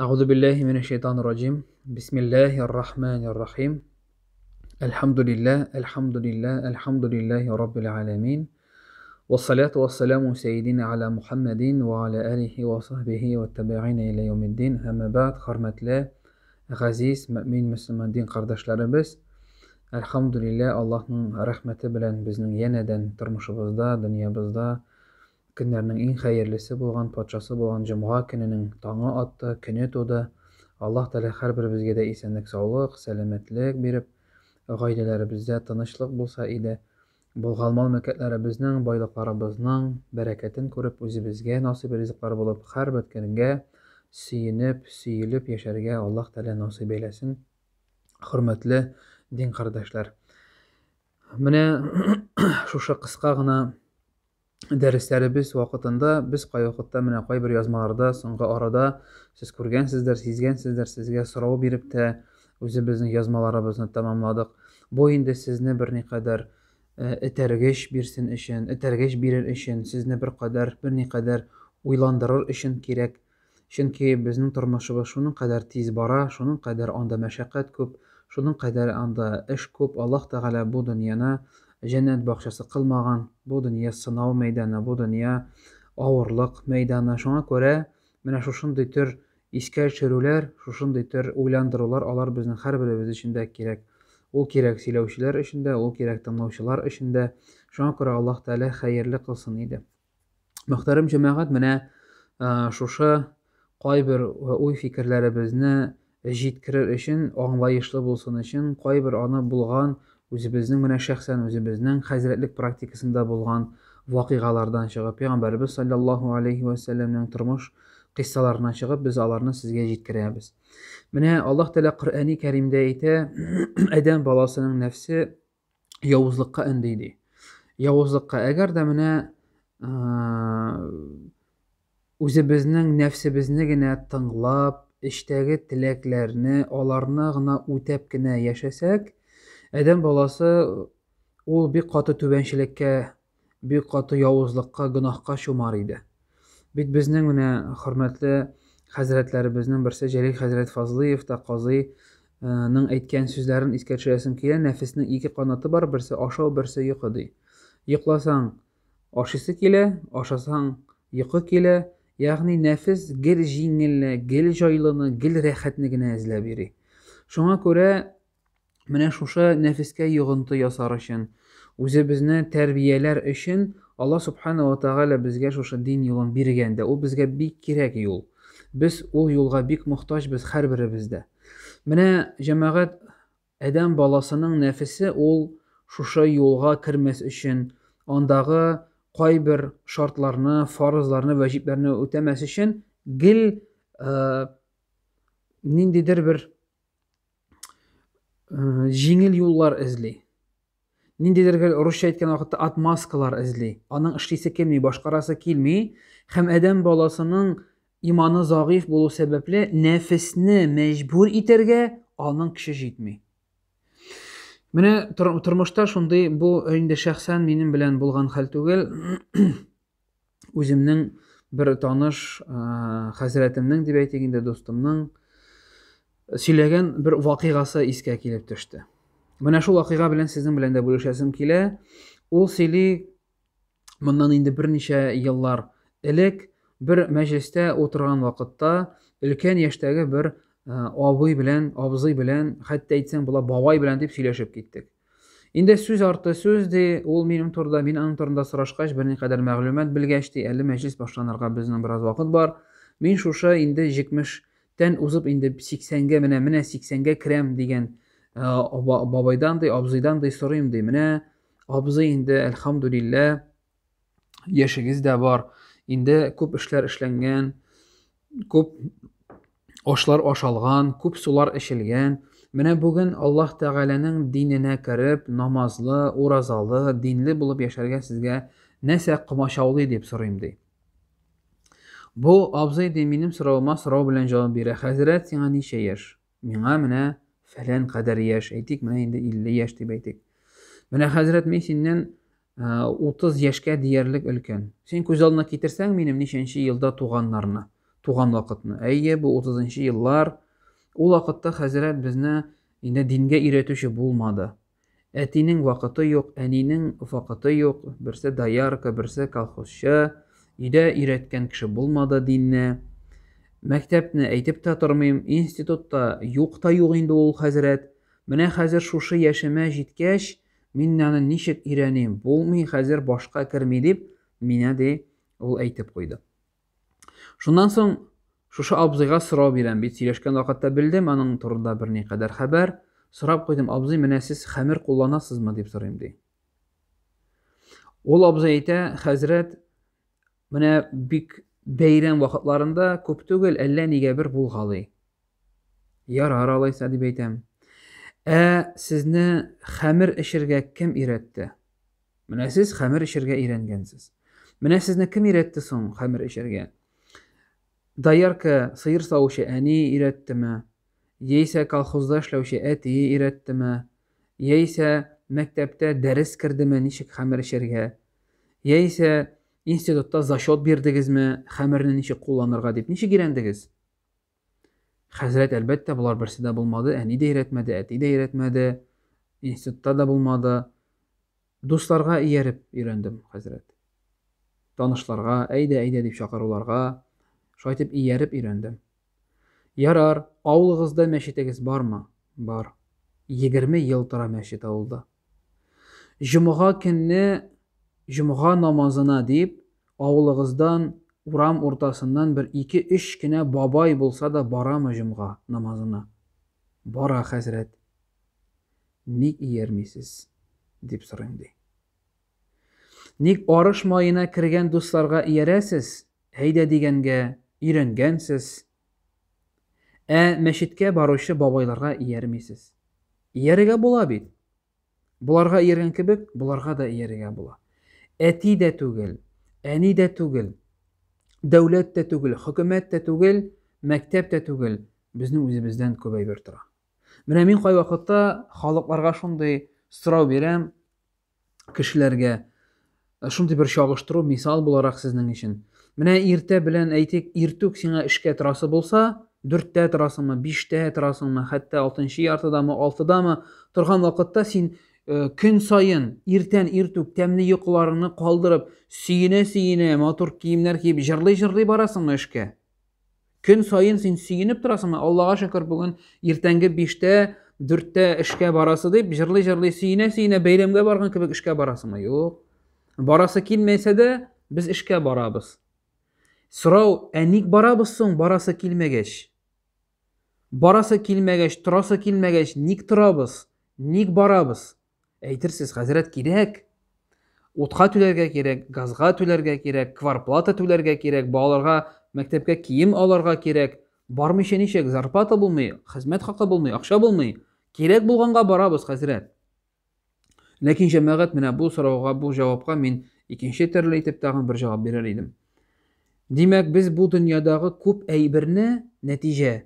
أعوذ بالله من الشيطان الرجيم بسم الله الرحمن الرحيم الحمد لله الحمد لله رب العالمين والصلاة والسلام سيدنا على محمد وعلى آله وصحبه والتابعين إلى يوم الدين أما بعد hörmətli əziz mümin müsəlman qardaşlarımız Elhamdülillah Allah'ın rəhməti bilən bizning yeniden turmuşumuzda, dünyamızda günlərinin en xeyirlisi bolğan, patçası bolğan Cuma gününün tağı atdı, günü tudu. Allah Teala hər birimizə də isənlik, sağlıq, səlamətlik berib, ailələrimizdә tынычлык bulsa idi. Bolğan məmləkətlərimizin, байлыкларыбызның bərəkətini күреп, үзебезгә насыйп ризыклар булып, hər bir көнгә сөенеп, сөелеп яшәргә Allah Teala насыйп eylesin. Hörmətli din qardaşlar. Менә шушы кыска гына дәрестеребез вакытында без кай вакытта менә кайбер язмаларда соңгы арада сез күргәнсездер, сизгәнсездер, сезгә сорау биреп тә үзебезнең язмаларыбызны тәмамладык. Бу инде сезне берникадәр этәргеч бирсен өчен, этәргеч бирер өчен, сезне берникадәр уйландырыр өчен кирәк. Чөнки безнең тормышыбыз шуның кадәр тиз бара, шуның кадәр анда мәшәкать күп, шуның кадәр анда эш күп. Аллаһ Тәгалә бу дөньяны Cennet bakşası kılmagan, bu dünya sınav meydana, bu dünya ağırlık meydana. Şuna göre менә шушындый төр искә төшерүләр, шушындый төр уйландырулар алар безнең һәрберебез өчен дә кирәк. Ул кирәк сөйләүчеләр өчен дә, ул кирәк тыңлаучылар өчен дә. Шуңа күрә Аллаһ Тәгалә хәерле кылсын иде. Мөхтәрәм җәмәгать, менә шушы кайбер уй фикерләребезне җиткерер өчен, аңлаешлы булсын өчен, кайбер аны булган үзебезнең менә шәхсән үзебезнең хәзрәтлек практикасында булган вакыйгалардан чыгып, Пәйгамбәрбез саллаллаһу алейхи ва сәлләмнең тормыш кыссаларынан чыгып, без аларны сезгә җиткерәбез. Менә Аллаһ Тәгалә Коръәни Кәримдә әйтә, Адәм баласының нәфсе явызлыкка өндәйди. Явызлыкка, әгәр дә менә үзебезнең нәфсебезне генә тыңлап, эчтәге теләкләрне, аларны гына үтәп кенә яшәсәк, Адәм баласы ул бик каты түбәнчелеккә, бик каты явызлыкка, гөнаһка чумар иде. Бит безнең менә хөрмәтле хәзрәтләребезнең берсе Җәлил хәзрәт Фазлыев та казыйның әйткән сүзләрен искә төшерәсем килә. Нәфеснең ике канаты бар, берсе ашау, берсе йокы ди. Йокласаң ашыйсы килә, ашасаң йокы килә. Ягъни нәфес гел җиңелне, гел җайлыны, гел рәхәтне генә эзләп йөри. Шуңа күрә менә шушы нәфескә йогынты ясар өчен, үзебезне тәрбияләр өчен Аллаһ Субханаһу ва Тәгалә безгә шушы дин юлын биргән дә, ул безгә бик кирәк юл. Без ул юлга бик мохтаҗбыз һәрберебез дә. Менә җәмәгать, Адәм баласының нәфесе ул шушы юлга кермәс өчен, андагы кайбер шартларны, фарызларны, ваҗибләрне үтәмәс өчен гел ниндидер бер җиңел юллар эзли. Ниндидер русча әйткән вакытта отмазкалар эзли. Аның эшлисе килми, башкарасы килми, һәм Адәм баласының иманы зәгыйф булу сәбәпле нәфесне мәҗбүр итәргә аның көче җитми. Менә тормышта шундый, бу инде шәхсән минем белән булган хәл түгел. Үземнең бер таныш хәзрәтемнең дип әйтик инде, достымның сөйләгән бер вакыйгасы искә килеп төште. Менә шул вакыйга белән сезнең белән дә бүлешәсем килә. Ул сөйли, моннан инде берничә еллар элек бер мәҗлестә утырган вакытта өлкән яшьтәге бер абый белән, абзый белән, хәтта әйтсәң була бабай белән дип сөйләшеп киттек. Инде сүз арты сүз ди, ул минем турында, мин аның турында сорашкач, берникадәр мәгълүмат белгәч ди, әле мәҗлес башланырга безнең бераз вакыт бар. Мин шушы инде 70-тән узып инде 80-гә, менә 80-гә керәм дигән бабайдан ди, абзыйдан ди сорыйм ди. Менә абзый инде әлхәмдүлилләh яшегез дә бар. Инде күп эшләр эшләнгән, күп ашлар ашалган, күп сулар эчелгән. Менә бүген Аллаһ Тәгаләнең диненә кереп, намазлы, уразалы, динле булып яшәргә сезгә нәрсә комачаулый дип сорыйм ди. Бу абзый ди минем сорауыма сорау белән җавап бирә. Хәзрәт, сиңа ничә яшь? Миңа менә фәлән кадәр яшь. Әйтик, менә инде 50 яшь дип әйтик. Менә хәзрәт, мин синнән 30 яшькә диярлек өлкән. Син күз алдына китерсәң минем ничәнче елда туганнарны. туган вакытны. Әйе, бу 30-нчы еллар. Ул вакытта хәзрәт безне инде дингә өйрәтүче булмады. Әтинең вакыты юк, әнинең вакыты юк, берсе доярка, берсе колхозчы, өйдә өйрәткән кеше булмады динне. Мәктәпне әйтеп тә тормыйм, институтта юк та юк инде ул хәзрәт. Менә хәзер шушы яшемә җиткәч, мин аны ничек өйрәним? Булмый, хәзер башка керми дип, минә ди ул әйтеп куйды. Шуннан соң шушы абзыйга сорау бирәм бит, сөйләшкән вакытта белдем, аның турында берникадәр хәбәр. Сорап куйдым, абзый, менә сез хәмер кулланасызмы дип сорыйм ди. Ул абзый әйтә, хәзрәт, менә бик бәйрәм вакытларында күп түгел, әллә нигә бер булгалый. Ярар алайса дип әйтәм. Сезне хәмер эшергә кем өйрәтте? Менә сез хәмер эшергә өйрәнгәнсез. Менә сезне кем өйрәтте соң хәмер эшергә? Доярка, сыер савучы әни өйрәттеме? Яисә колхозда эшләүче әти өйрәттеме? Яисә мәктәптә дәрес кердеме ничек хәмер эшергә? Яисә институтта зачет бирдегезме хәмерне ничек кулланырга дип ничек өйрәндегез? Хәзрәт, әлбәттә, булар берсе дә булмады, әни дә өйрәтмәде, әти дә өйрәтмәде, институтта да булмады. Дусларга ияреп өйрәндем, хәзрәт. Танышларга, әйдә дип чакыруларга, шайтып ияреп өйрәндем. Ярар, авылыгызда мәчетегез бармы? Бар. 20 ел тора мәчет авылда. Җомга көнне җомга намазына дип, авылыгыздан урам уртасыннан бер 2-3 кенә бабай булса да барамы җомга намазына? Бара, хәзрәт. Ник иярмисез? Дип сорыйм ди. Ник арыш майына кергән дусларга иярәсез? Әйдә дигәнгә өйрәнгәнсез. Мәчеткә баручы бабайларга иярмисез. Иярергә була бит. Буларга ияргән кебек, буларга да иярергә була. Әти дә түгел, әни дә түгел, дәүләт тә түгел, хөкүмәт тә түгел, мәктәп тә түгел, безнең үзебездән күбәйбер тора. Менә мин кай вакытта халыкларга шундый сорау бирәм, кешеләргә, шундый бер чагыштыру мисал буларак сезнең өчен. Менә иртә белән әйтик, иртүк сиңа эшкә торасы булса, 4-тә торасыңмы, 5-тә торасыңмы, хәтта 6-нчы яртыдамы, 6-дамы торган вакытта син көн сайын иртән иртүк тәмле йокыларыңны калдырып, сөенә-сөенә, матур киемнәр киеп, җырлый-җырлый барасыңмы эшкә? Көн сайын син сөенеп торасыңмы? Аллага шөкер, бүген иртәнге 5-тә, 4-тә эшкә барасы дип, җырлый-җырлый, сөенә-сөенә бәйрәмгә барган кебек эшкә барасыңмы? Юк. Барасы килмәсә дә, без эшкә барабыз. Сорау, ник барабыз соң барасы килмәгәч? Барасы килмәгәч, торасы килмәгәч, ник торабыз? Ник барабыз? Әйтерсез, хәзрәт, кирәк. Утка түләргә кирәк, газга түләргә кирәк, кварплата түләргә кирәк, балаларга мәктәпкә кием алырга кирәк. Бармыйча ничек, зарплата булмый, хезмәт хакы булмый, акча булмый. Кирәк булганга барабыз, хәзрәт. Ләкин җәмәгать, менә бу сорауга, бу җавапка мин икенче төрле итеп тагын бер җавап бирер идем. Димәк, без бу дөньядагы күп әйберне нәтиҗә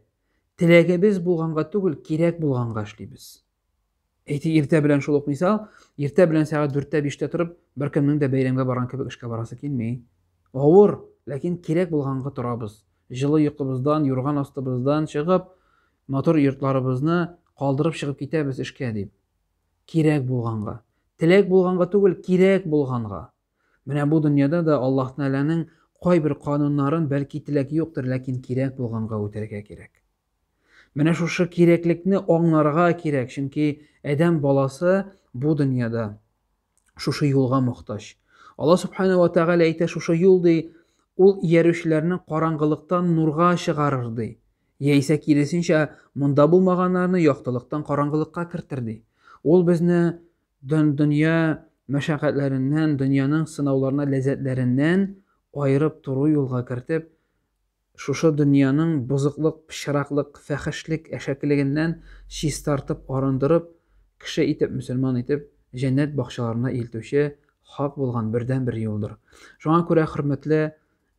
теләгебез булганга түгел, кирәк булганга эшлибез. Әйтик, иртә белән шул ук мисал, иртә белән сәгать 4-тә 5-тә торып, беркемнең дә бәйрәмгә барган кебек эшкә барасы килми. Авыр, ләкин кирәк булганга торабыз. Җылы йокыбыздан, юрган астыбыздан чыгып, матур йортларыбызны калдырып чыгып китәбез эшкә дип. Кирәк булганга. Теләк булганга түгел, кирәк булганга. Менә бу дөньяда да Аллаһ Тәгаләнең кайбер кануннарын бәлки теләк юктыр, ләкин кирәк булганга үтәргә кирәк. Менә шушы кирәклекне аңларга кирәк, чөнки адәм баласы бу дөньяда шушы юлга мохтаҗ. Аллаһ Субханаһу ва Тәгалә әйтә, шушы юл ди, ул иярүчеләрне караңгылыктан нурга чыгарыр ди. Яисә киресенчә, монда булмаганнарны яктылыктан караңгылыкка кертер ди. Ул безне дөнья мәшәкатьләреннән, дөньяның сынауларына, ләззәтләреннән айырып туру юлга кертеп, шушы дөньяның бузыклык, пычраклык, фәхешлек, әшәкелегеннән чистартып, арындырып, кеше итеп, мөселман итеп, җәннәт бакчаларына илтүче хак булган бердән-бер юлдыр. Шуңа күрә, хөрмәтле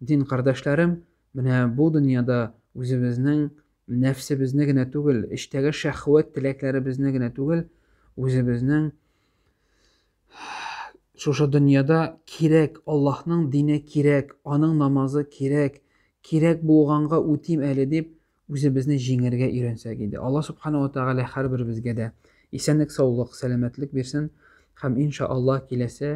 дин кардәшләрем, менә бу дөньяда үзебезнең нәфсебезне генә түгел, эчтәге шәһвәт теләкләребезне генә түгел, үзебезнең шушы дөньяда кирәк, Аллаһның дине кирәк, аның намазы кирәк, кирәк булганга үтим әле дип үзебезне җиңәргә өйрәнсәк иде. Алла субхана ва тәгалә һәрберебезгә дә исәнлек, саулык, сәламәтлек бирсен һәм иншааллаһ киләсе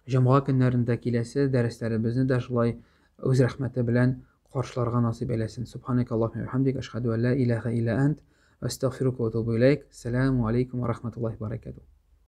җомга көннәрендә киләсе дәресләребезне дә шулай үз рәхмәте белән каршыларга насыйп әйләсен. Субханакаллаһумма ва бихамдик, ашһаду ан ла илаһа илля ант, астагфирука ва атубу илейк. Ассаламу алейкум ва рахматуллаһи ва баракатуһ.